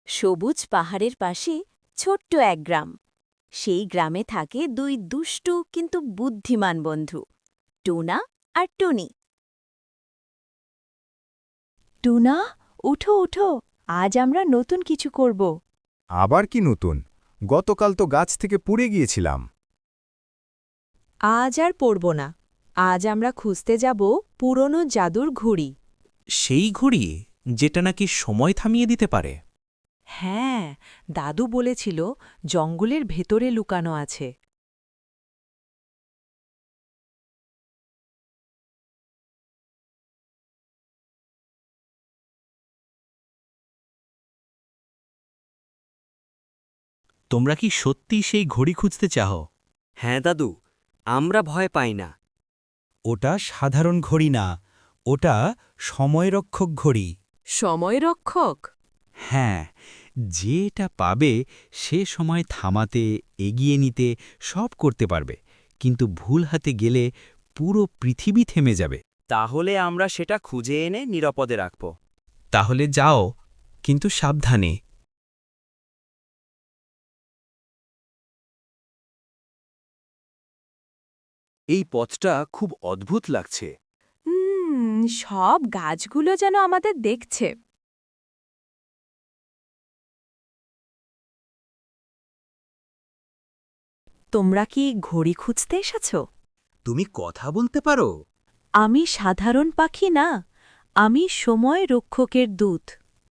সবুজ পাহাড়ের পাশে ছোট্ট এক গ্রাম। সেই গ্রামে থাকে দুই দুষ্টু কিন্তু বুদ্ধিমান বন্ধু, টুনা আর টুনি। টুনা, উঠো উঠো, আজ আমরা নতুন কিছু করব। আবার কি নতুন? গতকাল তো গাছ থেকে পুড়ে গিয়েছিলাম। আজ আর পড়ব না। আজ আমরা খুঁজতে যাব পুরনো জাদুর ঘুড়ি। সেই ঘড়ি যেটা নাকি সময় থামিয়ে দিতে পারে। হ্যাঁ, দাদু বলেছিল জঙ্গলের ভেতরে লুকানো আছে। তোমরা কি সত্যি সেই ঘড়ি খুঁজতে চাও? হ্যাঁ দাদু, আমরা ভয় পাই না। ওটা সাধারণ ঘড়ি না, ওটা সময়রক্ষক ঘড়ি। সময় রক্ষক? হ্যাঁ, যে এটা পাবে সে সময় থামাতে, এগিয়ে নিতে সব করতে পারবে, কিন্তু ভুল হাতে গেলে পুরো পৃথিবী থেমে যাবে। তাহলে আমরা সেটা খুঁজে এনে নিরাপদে রাখব। তাহলে যাও, কিন্তু সাবধানে। এই পথটা খুব অদ্ভুত লাগছে। সব গাছগুলো যেন আমাদের দেখছে। তোমরা কি ঘড়ি খুঁজতে এসেছ? তুমি কথা বলতে পারো? আমি সাধারণ পাখি না, আমি সময় রক্ষকের দূত।